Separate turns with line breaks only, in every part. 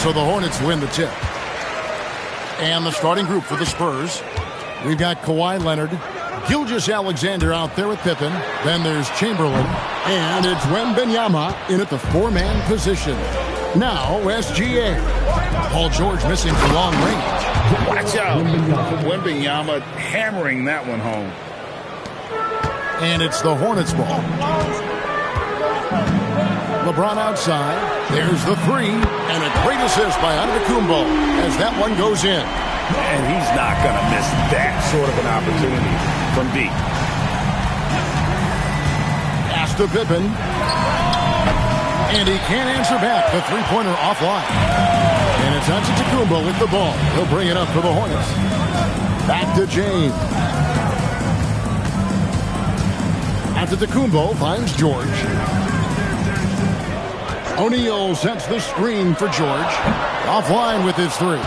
So the Hornets win the tip. And the starting group for the Spurs. We've got Kawhi Leonard, Gilgeous-Alexander out there with Pippen. Then there's Chamberlain. And it's Wembanyama in at the four-man position. Now SGA. Paul George missing for long range.
Watch out. Wembanyama hammering that one home.
And it's the Hornets ball. LeBron outside. There's the three. And a great assist by Antetokounmpo as that one goes in.
And he's not going to miss that sort of an opportunity from deep.
Pass to Pippen. And he can't answer back. The three-pointer offline. And it's Antetokounmpo with the ball. He'll bring it up for the Hornets. Back to James. Antetokounmpo finds George. O'Neal sets the screen for George. Offline with his three.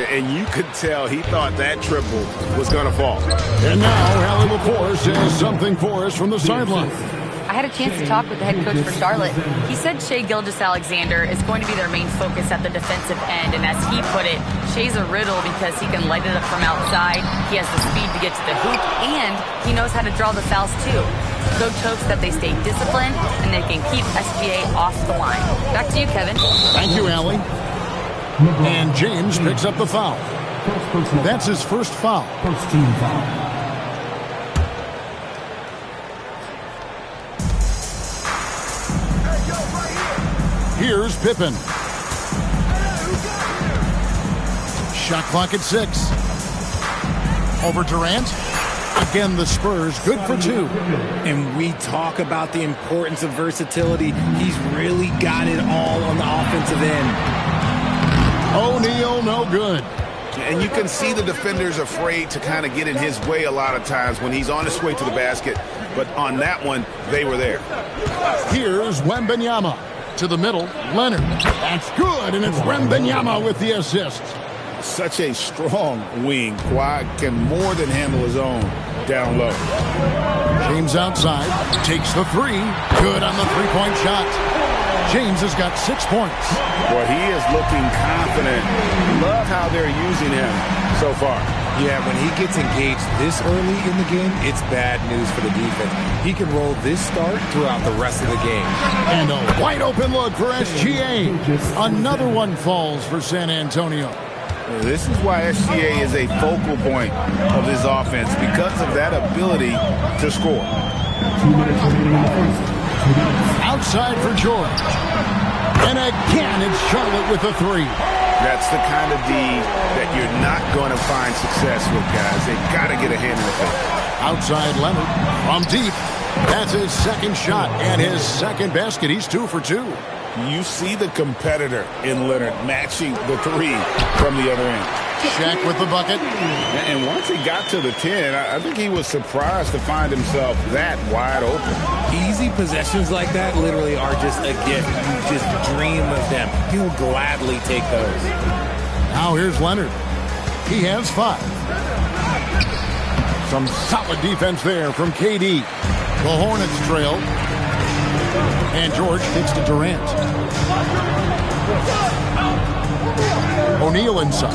And you could tell he thought that triple was going to fall.
And now Allie LaForce says something for us from the sideline.
I had a chance to talk with the head coach for Charlotte. He said Shai Gilgeous-Alexander is going to be their main focus at the defensive end. And as he put it, Shai's a riddle because he can light it up from outside. He has the speed to get to the hoop, and he knows how to draw the fouls too. Coach hopes that they stay disciplined and they can keep SGA off the line. Back to you, Kevin.
Thank you, Allie. And James picks up the foul. That's his first foul.
First team foul.
Here's Pippen. Shot clock at 6. Over Durant. Again, the Spurs, good for two.
And we talk about the importance of versatility. He's really got it all on the offensive end.
O'Neal, no good.
And you can see the defenders afraid to kind of get in his way a lot of times when he's on his way to the basket. But on that one, they were there.
Here's Wembanyama. To the middle, Leonard. That's good, and it's Wembanyama with the assist.
Such a strong wing. Kawhi can more than handle his own down low.
James outside, takes the three. Good on the three-point shot. James has got 6 points.
Boy, he is looking confident. Love how they're using him so far.
Yeah, when he gets engaged this early in the game, it's bad news for the defense. He can roll this start throughout the rest of the game.
And a wide open look for SGA. Another one falls for San Antonio.
This is why SGA is a focal point of this offense, because of that ability to score.
2 minutes remaining in the first.
Outside for George. And again, it's Charlotte with a three.
That's the kind of D that you're not going to find success with, guys. They got to get a hand in the face.
Outside Leonard from deep. That's his second shot and his second basket. He's 2 for 2.
You see the competitor in Leonard matching the three from the other end.
Shaq with the bucket.
And once he got to the 10, I think he was surprised to find himself that wide open.
Easy possessions like that literally are just a gift. You just dream of them. He'll gladly take those.
Now here's Leonard. He has 5. Some solid defense there from KD. The Hornets trail. And George kicks to Durant. O'Neal inside.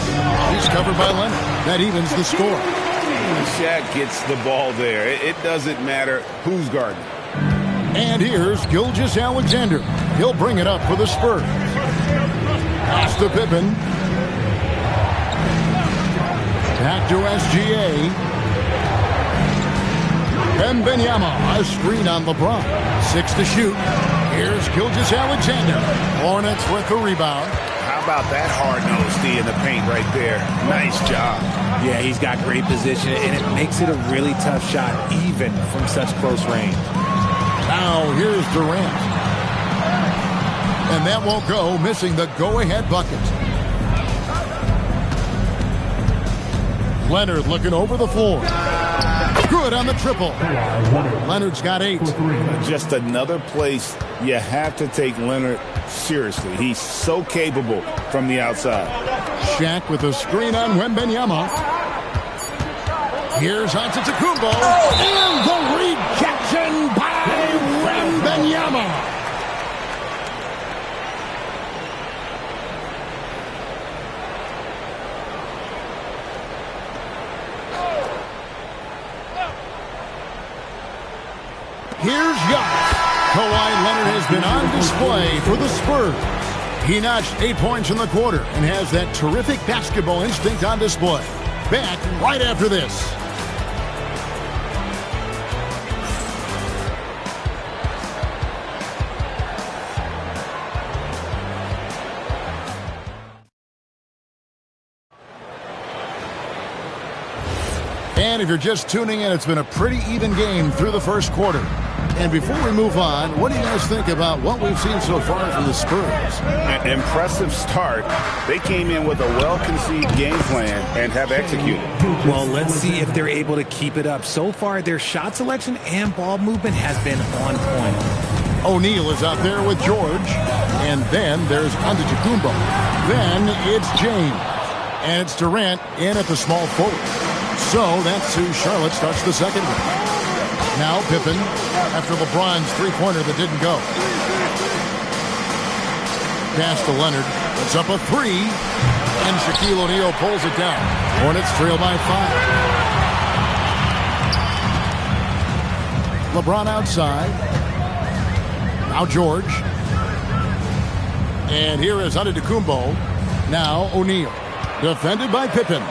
He's covered by Leonard. That evens the score.
Shaq gets the ball there. It doesn't matter who's guarding.
And here's Gilgeous-Alexander. He'll bring it up for the Spurs. Pass to Pippen. Back to SGA. Wembanyama, a screen on LeBron. 6 to shoot. Here's Gilgeous-Alexander. Hornets with the rebound.
How How about that hard-nosed D in the paint right there? Nice job.
Yeah, he's got great position, and it makes it a really tough shot, even from such close range.
Now here's Durant. And that won't go, missing the go-ahead bucket. Leonard looking over the floor. Good on the triple. Leonard's got 8.
Just another place you have to take Leonard seriously. He's so capable from the outside.
Shaq with a screen on Wembanyama. Here's Antetokounmpo. And the rejection by Wembanyama. Here's Giannis. Kawhi Leonard has been on display for the Spurs. He notched 8 points in the quarter and has that terrific basketball instinct on display. Back right after this. And if you're just tuning in, it's been a pretty even game through the first quarter. And before we move on, what do you guys think about what we've seen so far from the Spurs?
An impressive start. They came in with a well-conceived game plan and have executed.
Well, let's see if they're able to keep it up. So far, their shot selection and ball movement has been on point.
O'Neal is out there with George. And then there's Antetokounmpo. Then it's James. And it's Durant in at the small forward. So that's who Charlotte starts the second with. Now Pippen after LeBron's three-pointer that didn't go. Pass to Leonard. It's up a 3. And Shaquille O'Neal pulls it down. Hornets trail by 5. LeBron outside. Now George. And here is Antetokounmpo. Now O'Neal. Defended by Pippen.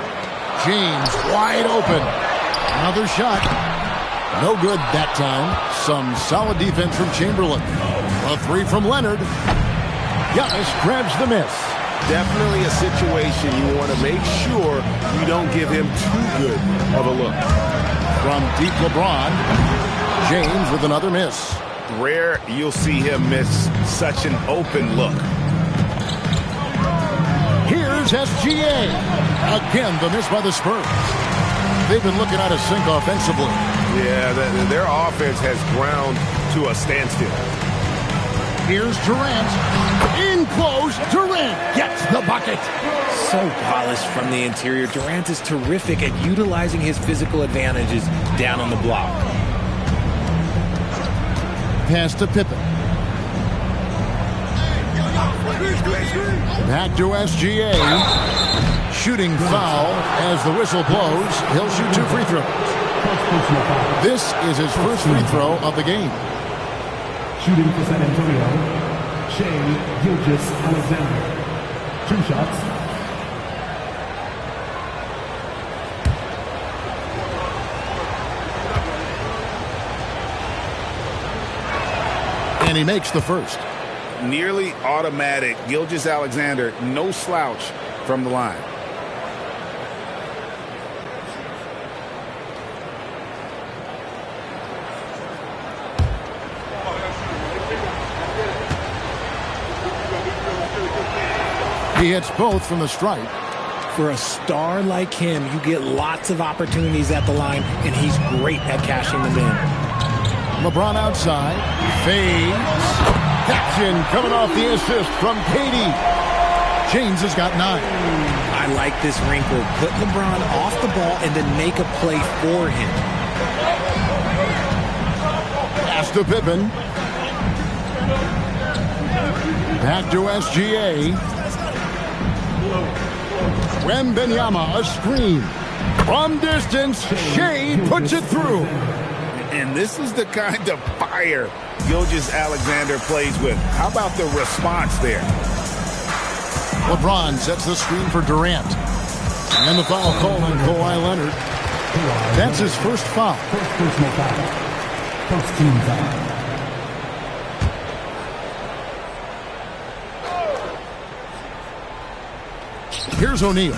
James wide open. Another shot. No good that time. Some solid defense from Chamberlain. A 3 from Leonard. Giannis grabs the miss.
Definitely a situation you want to make sure you don't give him too good of a look.
From deep LeBron. James with another miss.
Rare you'll see him miss such an open look.
Here's SGA. Again, the miss by the Spurs. They've been looking out of sync offensively.
Yeah, their offense has ground to a standstill.
Here's Durant. In close, Durant gets the bucket.
So polished from the interior. Durant is terrific at utilizing his physical advantages down on the block.
Pass to Pippen. Back to SGA. Shooting foul as the whistle blows. He'll shoot 2 free throws. This is his first free throw of the game.
Shooting for San Antonio, Shai Gilgeous-Alexander. 2 shots.
And he makes the first.
Nearly automatic. Gilgeous-Alexander, no slouch from the line.
He hits both from the stripe.
For a star like him, you get lots of opportunities at the line, and he's great at cashing them in.
LeBron outside. Fades. Action coming off the assist from KD. James has got 9.
I like this wrinkle. Put LeBron off the ball and then make a play for him.
Pass to Pippen. Back to SGA. Wembanyama, a screen. From distance, Shai puts it through.
And this is the kind of fire Gilgeous-Alexander plays with. How about the response there?
LeBron sets the screen for Durant. And the foul called on Kawhi Leonard. That's his first foul.
First personal foul. First team foul.
Here's O'Neal.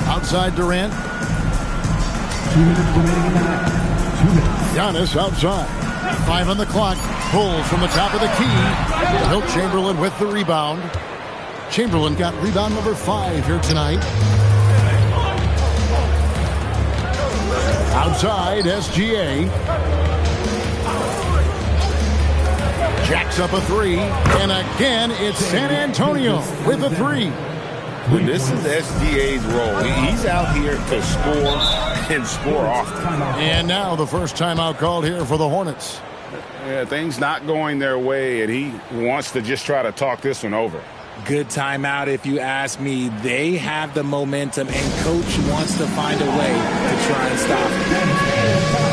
Outside Durant.
2 minutes remaining in the half. 2 minutes.
Giannis outside. 5 on the clock. Pulls from the top of the key. Wilt Chamberlain with the rebound. Chamberlain got rebound number 5 here tonight. Outside, SGA. Jacks up a 3. And again, it's San Antonio with a 3.
When this is SGA's role, he's out here to score and score often.
And now the first timeout called here for the Hornets.
Yeah, things not going their way, and he wants to just try to talk this one over.
Good timeout if you ask me. They have the momentum, and Coach wants to find a way to try and stop it.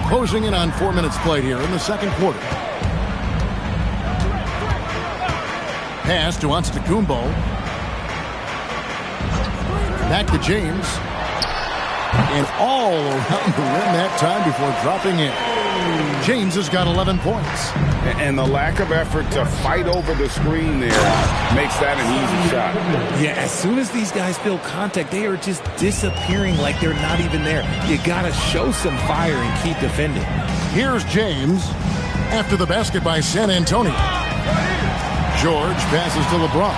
Closing in on 4 minutes played here in the second quarter. Pass to Antetokounmpo. Back to James. And all around the rim that time before dropping in. James has got 11 points.
And the lack of effort to fight over the screen there makes that an easy shot.
Yeah, as soon as these guys feel contact, they are just disappearing like they're not even there. You got to show some fire and keep defending.
Here's James after the basket by San Antonio. George passes to LeBron.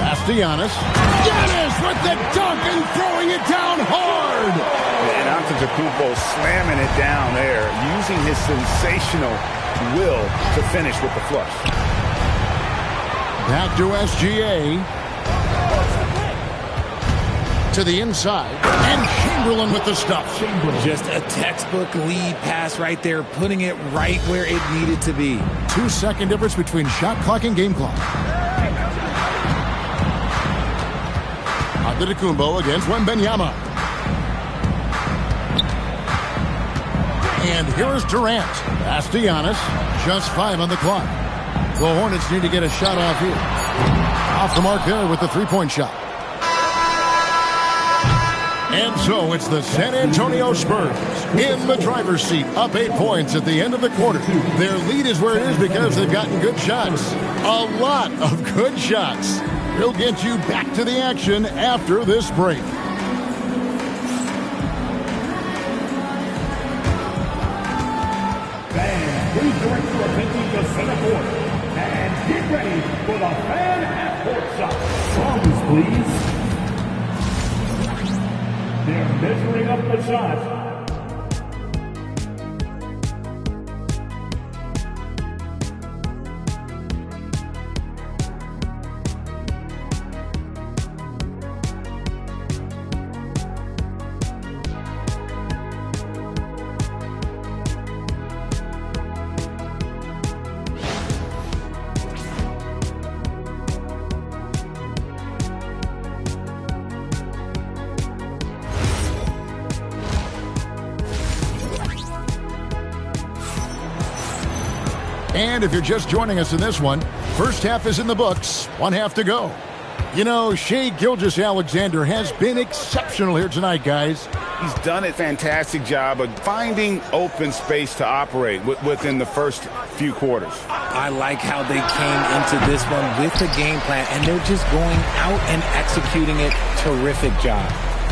Pass to Giannis. Giannis with the dunk and throwing it down hard.
And Antetokounmpo slamming it down there, using his sensational will to finish with the flush.
Back to SGA. To the inside. And Chamberlain with the stuff.
Just a textbook lead pass right there, putting it right where it needed to be.
2-second difference between shot clock and game clock. Antetokounmpo against Wembanyama. And here is Durant. Pass to Giannis. Just 5 on the clock. The Hornets need to get a shot off here. Off the mark there with the three-point shot. And so it's the San Antonio Spurs in the driver's seat, up 8 points at the end of the quarter. Their lead is where it is because they've gotten good shots. A lot of good shots. We'll get you back to the action after this break.
Fans, please direct your attention to center court. And get ready for the fan half-court shot. Songs, please. They're measuring up the shot.
And if you're just joining us in this one, first half is in the books, 1 half to go. You know, Shai Gilgeous-Alexander has been exceptional here tonight, guys.
He's done a fantastic job of finding open space to operate within the first few quarters.
I like how they came into this one with the game plan, and they're just going out and executing it. Terrific job.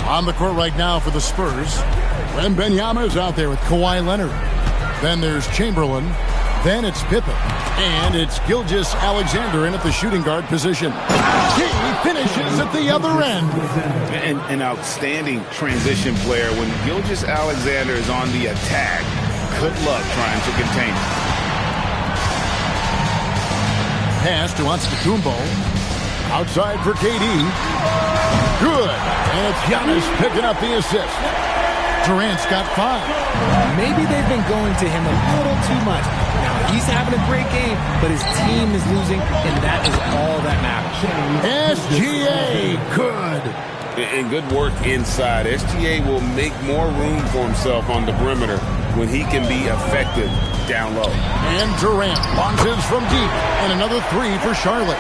On the court right now for the Spurs, Wembanyama is out there with Kawhi Leonard. Then there's Chamberlain. Then it's Pippen. And it's Gilgeous-Alexander in at the shooting guard position. He finishes at the other end.
An outstanding transition player. When Gilgeous-Alexander is on the attack, good luck trying to contain him.
Pass to Antetokounmpo. Outside for KD. Good. And it's Giannis picking up the assist. Durant's got 5.
Maybe they've been going to him a little too much. Now, he's having a great game, but his team is losing, and that is all that matters.
SGA, good.
And good work inside. SGA will make more room for himself on the perimeter when he can be effective down low.
And Durant launches from deep. And another three for Charlotte.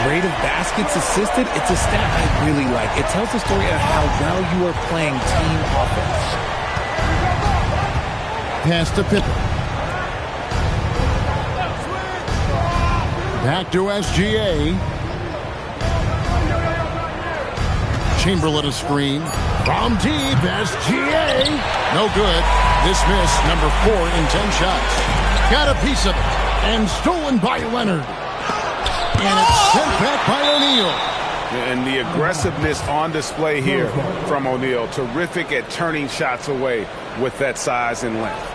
Rate of baskets assisted, it's a stat I really like. It tells the story of how well you are playing team offense.
Pass to Pippen. Back to SGA. Chamberlain a screen. From deep, SGA. No good. Dismiss, number 4 in 10 shots. Got a piece of it. And stolen by Leonard. And it's sent back by O'Neal.
And the aggressiveness on display here from O'Neal. Terrific at turning shots away with that size and length.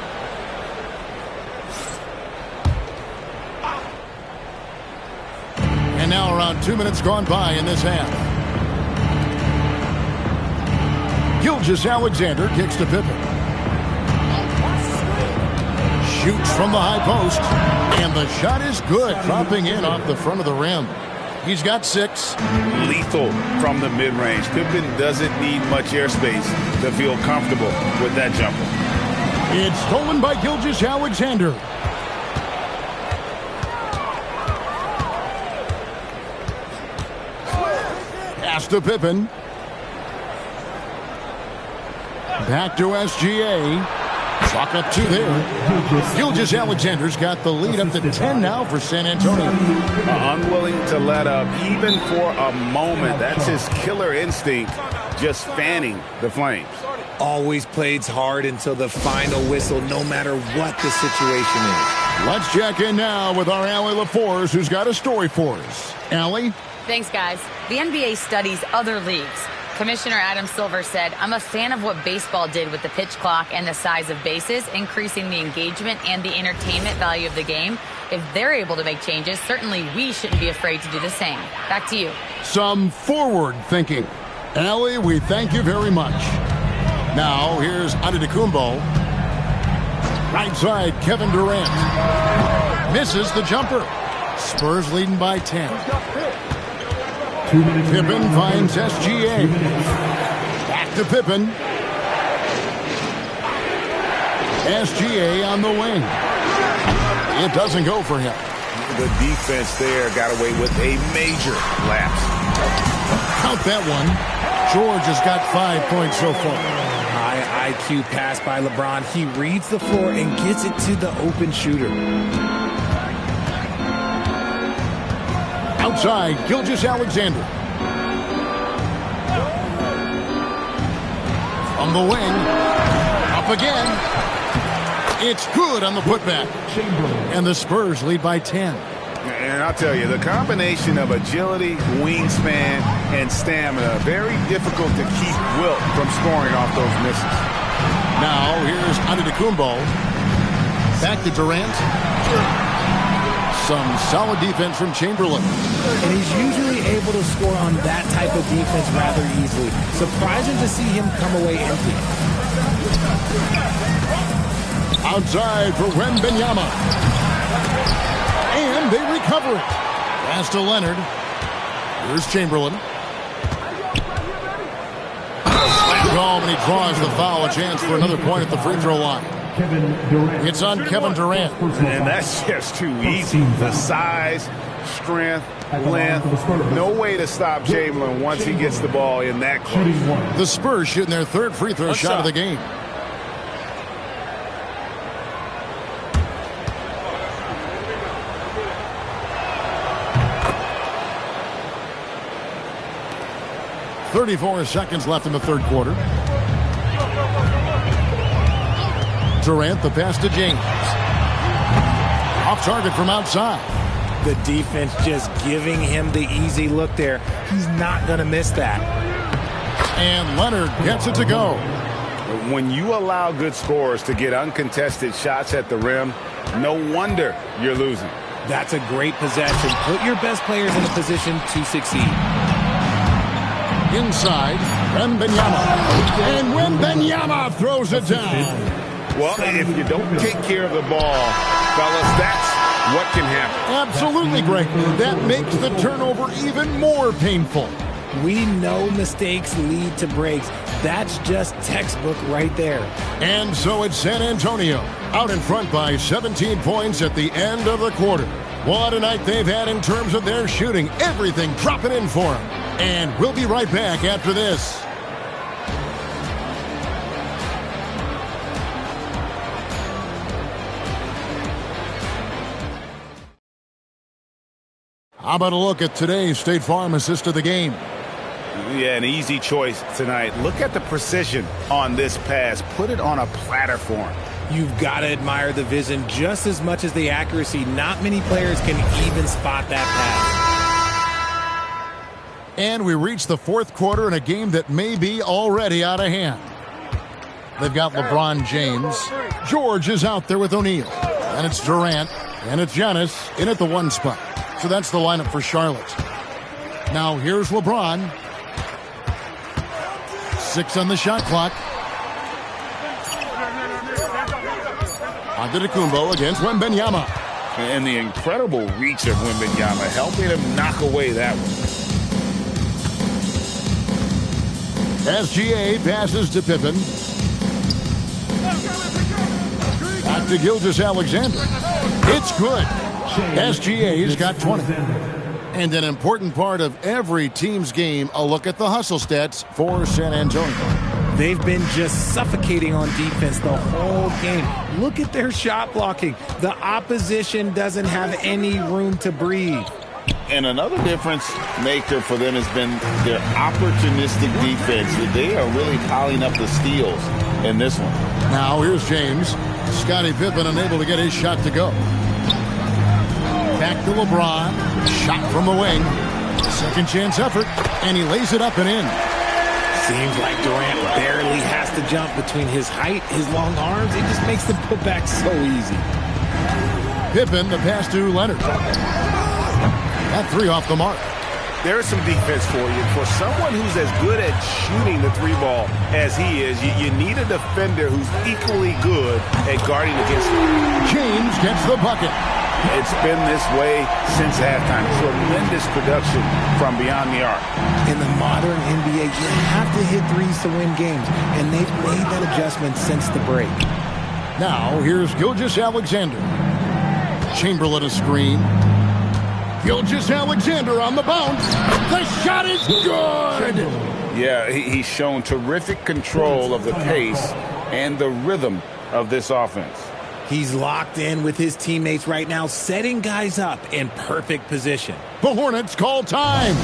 And now around 2 minutes gone by in this half. Gilgeous-Alexander kicks to Pippen. Shoots from the high post. And the shot is good, dropping in off the front of the rim. He's got 6.
Lethal from the mid-range. Pippen doesn't need much airspace to feel comfortable with that jumper.
It's stolen by Gilgeous-Alexander. Pass to Pippen. Back to SGA. Chalk up 2 there. Gilgeous-Alexander's got the lead up to 10 now for San Antonio.
Unwilling to let up even for a moment. That's his killer instinct, just fanning the flames.
Always plays hard until the final whistle, no matter what the situation is.
Let's check in now with our Allie LaForce, who's got a story for us. Allie?
Thanks, guys. The NBA studies other leagues. Commissioner Adam Silver said, "I'm a fan of what baseball did with the pitch clock and the size of bases, increasing the engagement and the entertainment value of the game. If they're able to make changes, certainly we shouldn't be afraid to do the same." Back to you.
Some forward thinking. Allie, we thank you very much. Now, here's Antetokounmpo. Right side, Kevin Durant. Misses the jumper. Spurs leading by 10. Pippen finds SGA. Back to Pippen. SGA on the wing. It doesn't go for him.
The defense there got away with a major lapse.
Count that one. George has got 5 points so far.
High IQ pass by LeBron. He reads the floor and gets it to the open shooter.
Outside, Gilgeous-Alexander. From the wing. Up again. It's good on the putback. And the Spurs lead by 10.
And I'll tell you, the combination of agility, wingspan, and stamina, very difficult to keep Wilt from scoring off those misses.
Now, here's Antetokounmpo. Back to Durant. Some solid defense from Chamberlain.
And he's usually able to score on that type of defense rather easily. Surprising to see him come away empty.
Outside for Wembanyama. And they recover it. Pass to Leonard. Here's Chamberlain. Oh, and he draws the foul. A chance for another point at the free throw line. It's on Kevin Durant.
And that's just too easy. The size, strength, length. No way to stop Chamberlain once he gets the ball in that close.
The Spurs shooting their 3rd free throw shot of the game. .34 seconds left in the 3rd quarter. Durant, the pass to James. Off target from outside.
The defense just giving him the easy look there. He's not going to miss that.
And Leonard gets it to go.
When you allow good scorers to get uncontested shots at the rim, no wonder you're losing.
That's a great possession. Put your best players in a position to succeed.
Inside, Wembanyama. And Wembanyama throws it down.
Well, if you don't take care of the ball, fellas, that's what can happen.
Absolutely, Greg. That makes the turnover even more painful.
We know mistakes lead to breaks. That's just textbook right there.
And so it's San Antonio out in front by 17 points at the end of the quarter. What a night they've had in terms of their shooting. Everything dropping in for them. And we'll be right back after this. How about a look at today's State Farm assist of the game?
Yeah, an easy choice tonight. Look at the precision on this pass. Put it on a platter for him.
You've got to admire the vision just as much as the accuracy. Not many players can even spot that pass.
And we reach the fourth quarter in a game that may be already out of hand. They've got LeBron James. George is out there with O'Neal. And it's Durant. And it's Giannis in at the 1 spot. So that's the lineup for Charlotte. Now here's LeBron. 6 on the shot clock. Antetokounmpo against Wembanyama.
And the incredible reach of Wembanyama, helping him knock away that one.
SGA passes to Pippen. Back to Gilgeous-Alexander. It's good. SGA's got 20. And an important part of every team's game, a look at the hustle stats for San Antonio.
They've been just suffocating on defense the whole game. Look at their shot blocking. The opposition doesn't have any room to breathe.
And another difference maker for them has been their opportunistic defense. They are really piling up the steals in this one.
Now here's James. Scottie Pippen unable to get his shot to go. Back to LeBron. Shot from the wing. Second chance effort. And he lays it up and in.
Seems like Durant barely has to jump between his height, his long arms. It just makes the putback so easy.
Pippen, the pass to Leonard. That 3 off the mark.
There's some defense for you. For someone who's as good at shooting the 3 ball as he is, you need a defender who's equally good at guarding against him.
James gets the bucket.
It's been this way since halftime. Tremendous production from beyond the arc.
In the modern NBA, you have to hit threes to win games, and they've made that adjustment since the break.
Now, here's Gilgeous-Alexander. Chamberlain a screen. Gilgeous-Alexander on the bounce. The shot is good!
Yeah, he's shown terrific control of the pace and the rhythm of this offense.
He's locked in with his teammates right now, setting guys up in perfect position.
The Hornets call time.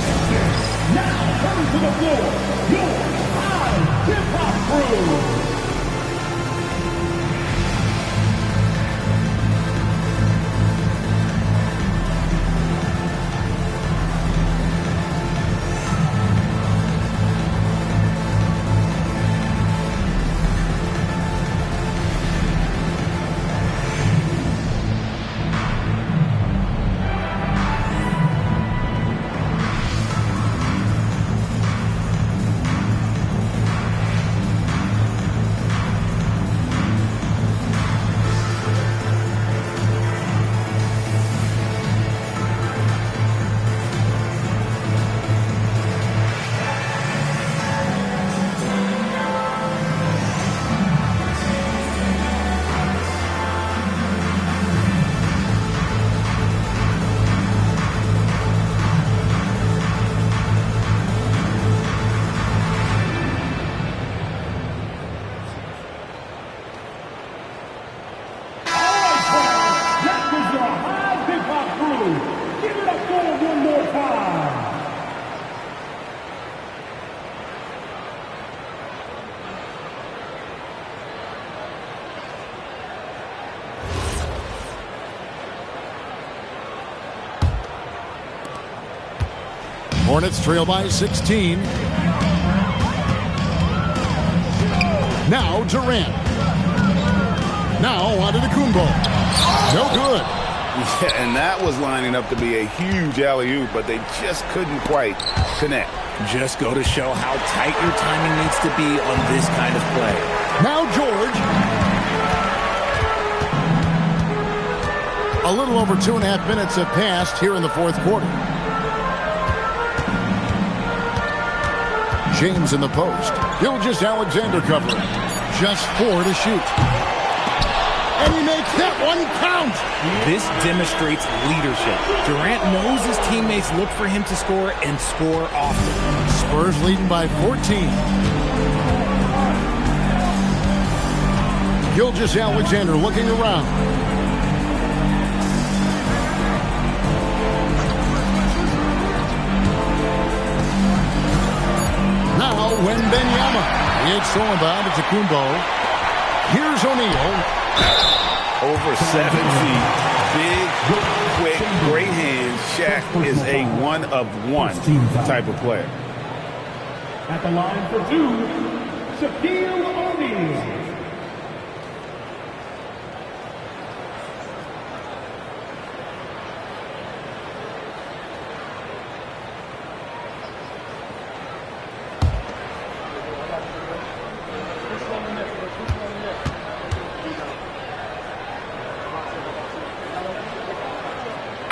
Now coming to the floor, your high hip-hop crew.
Hornets trail by 16. Now Durant. Now Antetokounmpo. No good.
Yeah, and that was lining up to be a huge alley-oop, but they just couldn't quite connect.
Just go to show how tight your timing needs to be on this kind of play.
Now George. A little over 2.5 minutes have passed here in the fourth quarter. James in the post. Gilgeous Alexander covering. Just 4 to shoot. And he makes that one count.
This demonstrates leadership. Durant knows his teammates look for him to score and score often.
Spurs leading by 14. Gilgeous Alexander looking around. Now Wembanyama. It's thrown by Antetokounmpo. Here's O'Neal.
Over 7 feet. Big, quick, great hands. Shaq is a one-of-one type of player.
At the line for 2, Shaquille O'Neal.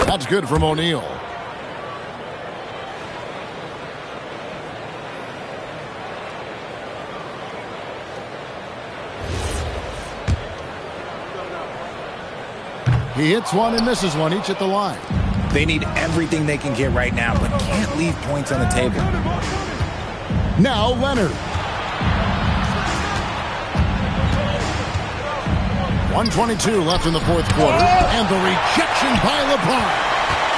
That's good from O'Neal. He hits one and misses one, each at the line.
They need everything they can get right now, but can't leave points on the table.
Now Leonard. 1:22 left in the fourth quarter, and the rejection by LeBron.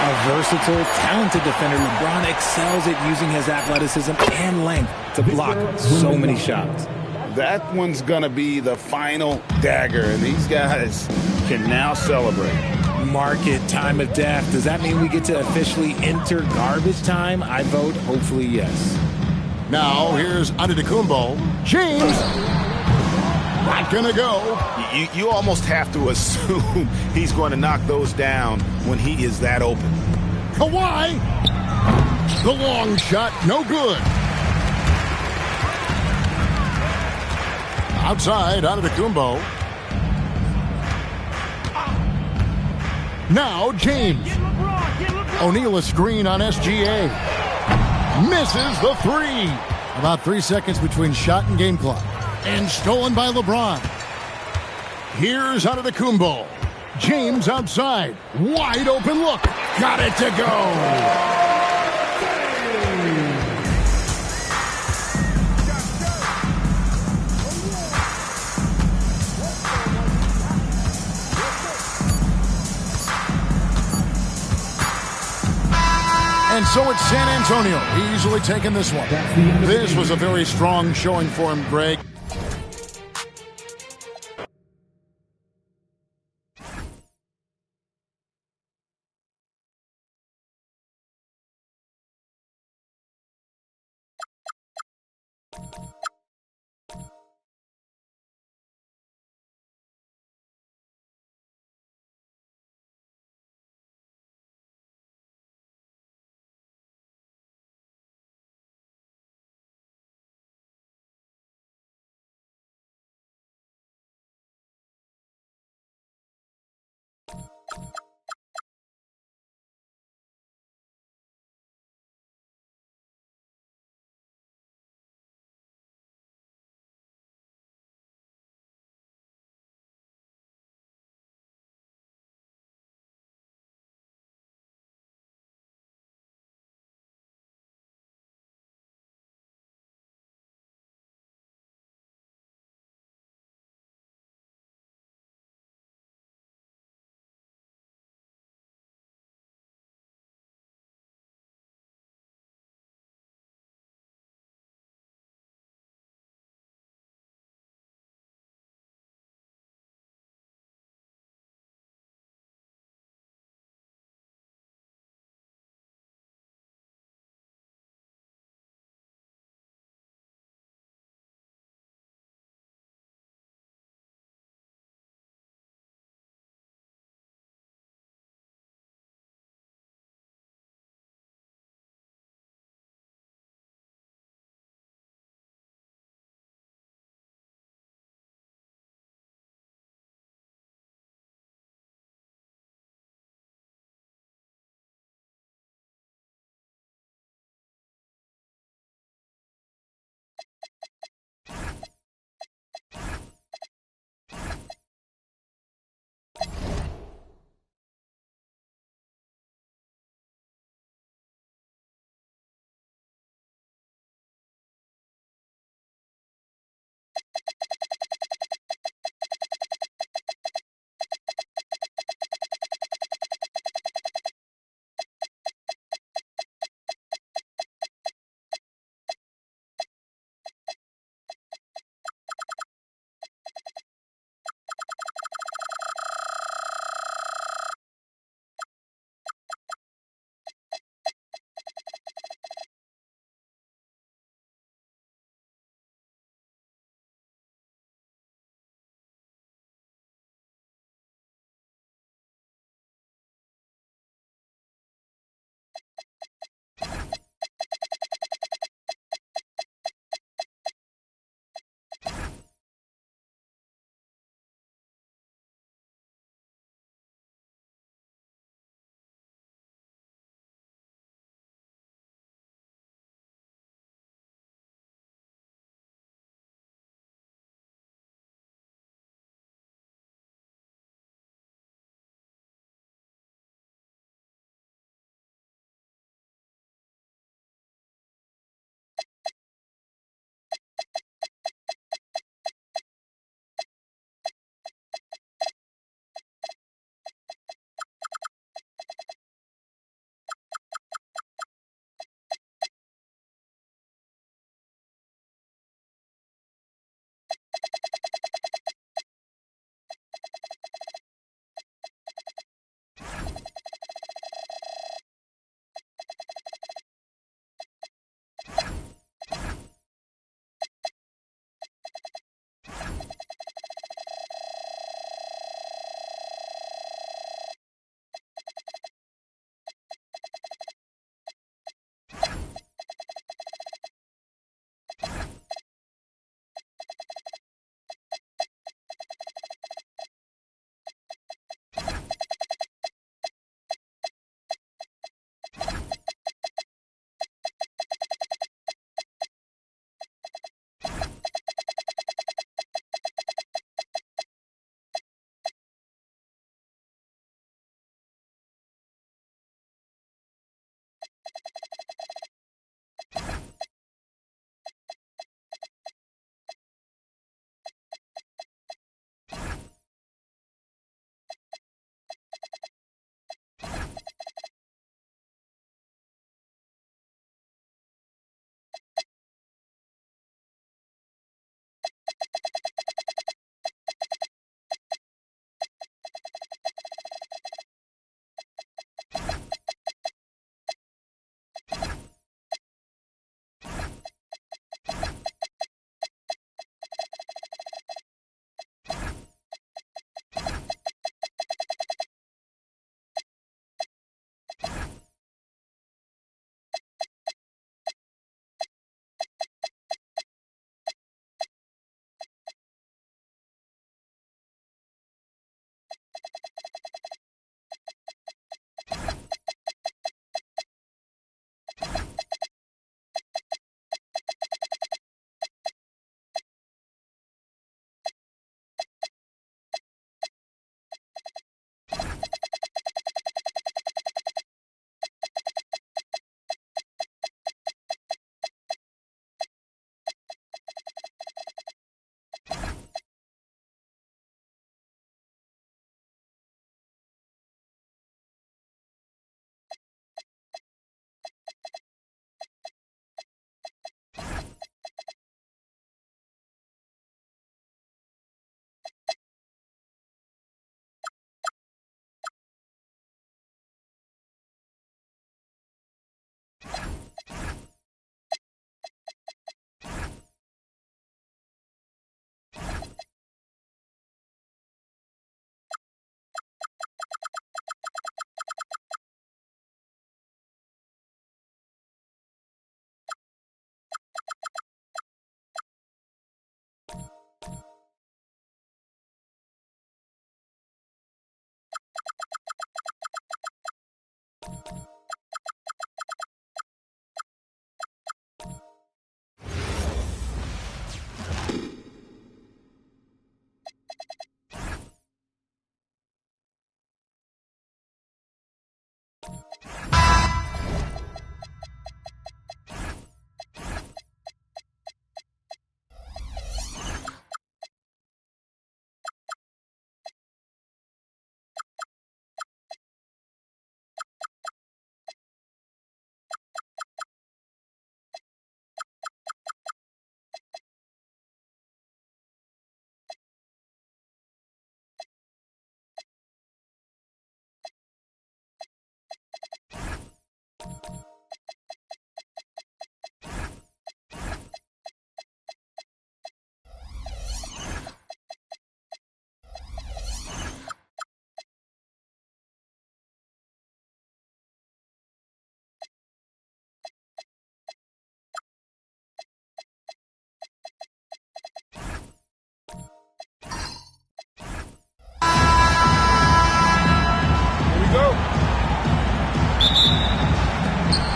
A versatile, talented defender, LeBron excels at using his athleticism and length to block so many shots.
That one's going to be the final dagger, and these guys can now celebrate.
Mark it, time of death. Does that mean we get to officially enter garbage time? I vote hopefully yes.
Now here's Antetokounmpo. James. Not going to go.
You almost have to assume he's going to knock those down when he is that open.
Kawhi. The long shot, no good. Outside, Antetokounmpo. Now James. O'Neal a screen on SGA. Misses the 3. About 3 seconds between shot and game clock. And stolen by LeBron. Here's Antetokounmpo. James outside. Wide open look. Got it to go. And so it's San Antonio easily taking this one. This was a very strong showing for him, Greg.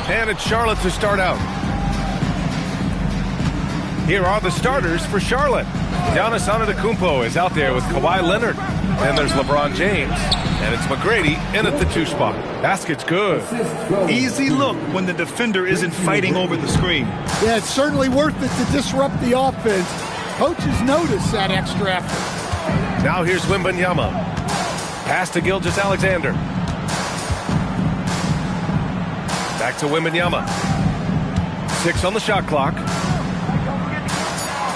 And it's Charlotte to start out. Here are the starters for Charlotte. Giannis Antetokounmpo is out there with Kawhi Leonard. Then there's LeBron James. And it's McGrady in at the 2 spot. Basket's good.
Easy look when the defender isn't fighting over the screen.
Yeah, it's certainly worth it to disrupt the offense. Coaches notice that extra effort.
Now here's Wembanyama. Pass to Gilgeous-Alexander. Back to Wembanyama. 6 on the shot clock.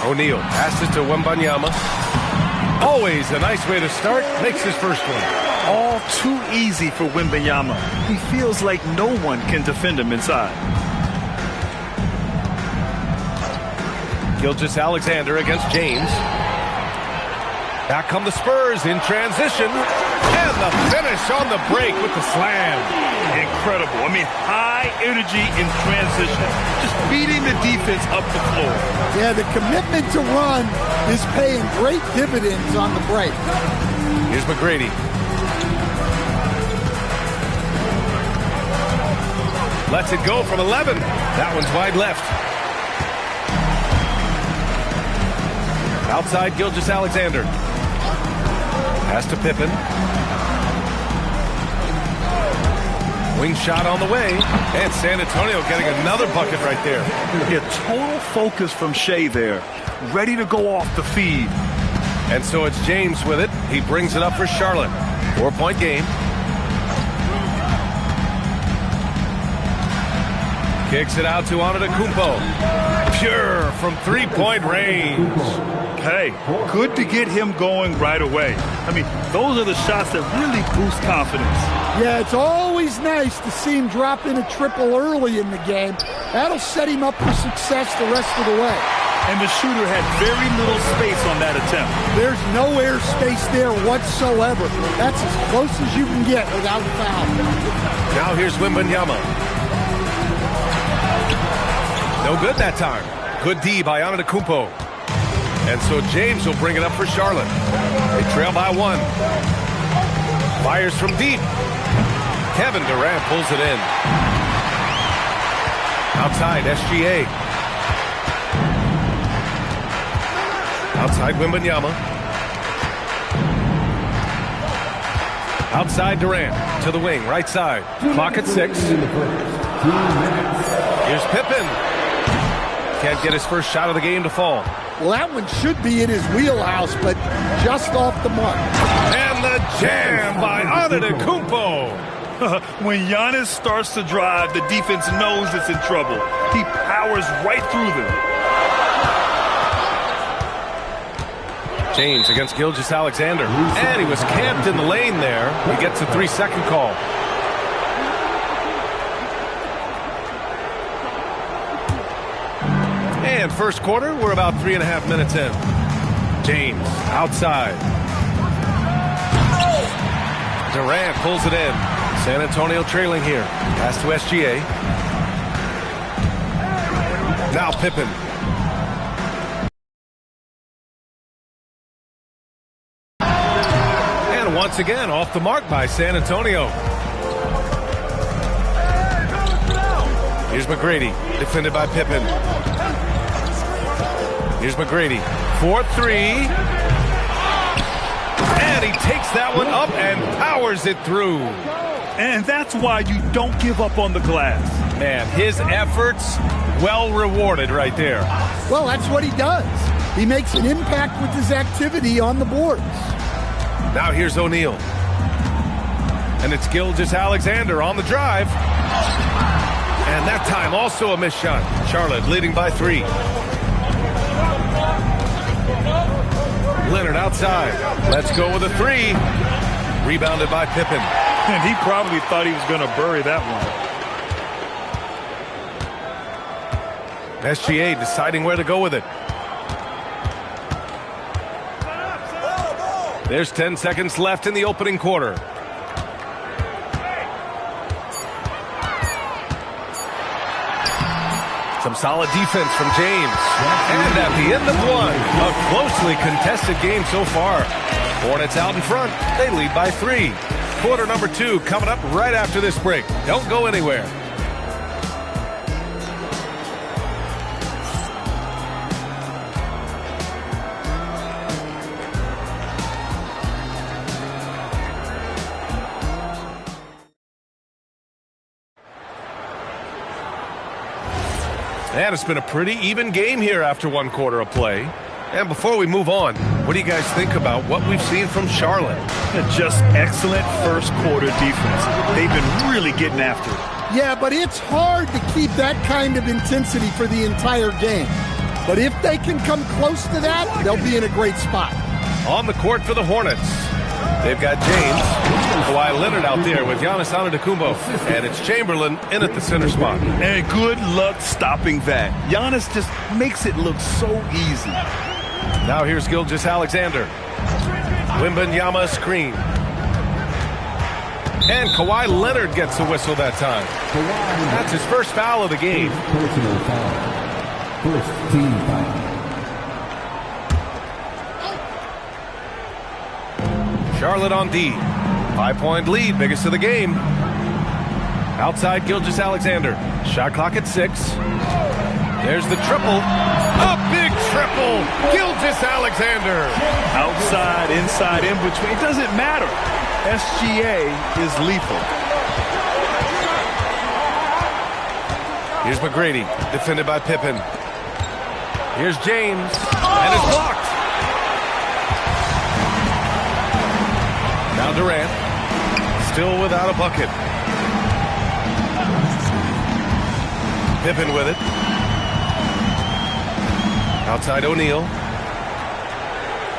O'Neal passes to Wembanyama. Always a nice way to start. Makes his first one.
All too easy for Wembanyama. He feels like no one can defend him inside.
Gilgeous-Alexander against James. Back come the Spurs in transition. And the finish on the break with the slam.
Incredible. I mean, high energy in transition. Just beating the defense up the floor.
Yeah, the commitment to run is paying great dividends on the break.
Here's McGrady. Lets it go from 11. That one's wide left. Outside Gilgeous-Alexander. Pass to Pippen. Wing shot on the way. And San Antonio getting another bucket right there.
Yeah, total focus from Shea there. Ready to go off the feed.
And so it's James with it. He brings it up for Charlotte. 4-point game. Kicks it out to Antetokounmpo. Pure from 3-point range.
Hey, good to get him going right away. I mean, those are the shots that really boost confidence.
Yeah, it's always nice to see him drop in a triple early in the game. That'll set him up for success the rest of the way.
And the shooter had very little space on that attempt.
There's no air space there whatsoever. That's as close as you can get without a foul.
Now here's Wembanyama. No good that time. Good D by Antetokounmpo. And so James will bring it up for Charlotte. They trail by 1. Fires from deep. Kevin Durant pulls it in. Outside, SGA. Outside, Wembanyama. Outside, Durant. To the wing, right side. Clock at 6. Here's Pippen. Can't get his first shot of the game to fall.
Well, that one should be in his wheelhouse, but just off the mark.
And the jam by Antetokounmpo.
When Giannis starts to drive, the defense knows it's in trouble. He powers right through them.
James against Gilgeous-Alexander. And he was camped in the lane there. He gets a 3-second call. And first quarter, we're about 3.5 minutes in. James outside. Durant pulls it in. San Antonio trailing here. Pass to SGA. Now Pippen. And once again, off the mark by San Antonio. Here's McGrady, defended by Pippen. Here's McGrady, 4-3. And he takes that one up and powers it through.
And that's why you don't give up on the glass.
Man, his efforts well rewarded right there.
Well, that's what he does. He makes an impact with his activity on the boards.
Now here's O'Neal. And it's Gilgeous-Alexander on the drive. And that time also a missed shot. Charlotte leading by 3. Leonard outside. Let's go with a 3. Rebounded by Pippen.
And he probably thought he was going to bury that one.
SGA deciding where to go with it. There's 10 seconds left in the opening quarter. Some solid defense from James. And at the end of one, a closely contested game so far. Hornets out in front. They lead by 3. Quarter number 2 coming up right after this break. Don't go anywhere. And it's been a pretty even game here after one quarter of play. And before we move on, what do you guys think about what we've seen from Charlotte?
Just excellent first quarter defense. They've been really getting after it.
Yeah, but it's hard to keep that kind of intensity for the entire game. But if they can come close to that, they'll be in a great spot.
On the court for the Hornets, they've got James, Kawhi Leonard out there with Giannis Antetokounmpo, and it's Chamberlain in at the center spot.
And good luck stopping that. Giannis just makes it look so easy.
Now here's Gilgeous-Alexander. Wembanyama screen. And Kawhi Leonard gets the whistle that time. That's his first foul of the game.
Personal foul. First team foul.
Charlotte on D. 5-point lead, biggest of the game. Outside Gilgeous-Alexander. Shot clock at 6. There's the triple. A big triple. Gilgeous-Alexander.
Outside, inside, in between. It doesn't matter. SGA is lethal.
Here's McGrady, defended by Pippen. Here's James, and it's blocked. Now Durant, still without a bucket. Pippen with it. Outside O'Neal.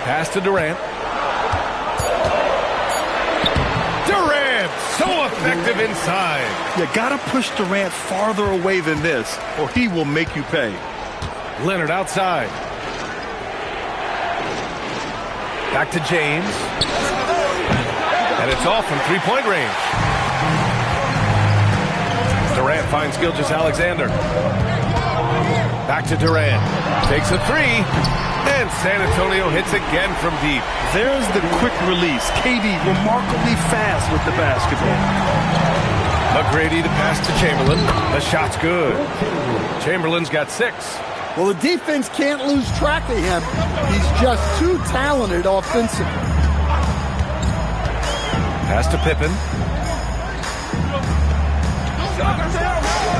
Pass to Durant. Durant, so effective inside.
You gotta push Durant farther away than this, or he will make you pay.
Leonard outside. Back to James. And it's off from three-point range. Durant finds Gilgeous-Alexander. Back to Durant. Takes a three. And San Antonio hits again from deep.
There's the quick release. KD remarkably fast with the basketball.
McGrady to pass to Chamberlain. The shot's good. Chamberlain's got 6.
Well, the defense can't lose track of him. He's just too talented offensively.
Pass to Pippen.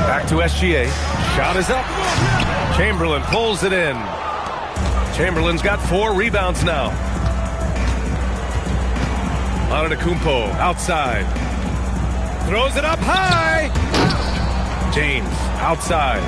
Back to SGA. Shot is up. Chamberlain pulls it in. Chamberlain's got 4 rebounds now. Antetokounmpo outside. Throws it up high. James outside.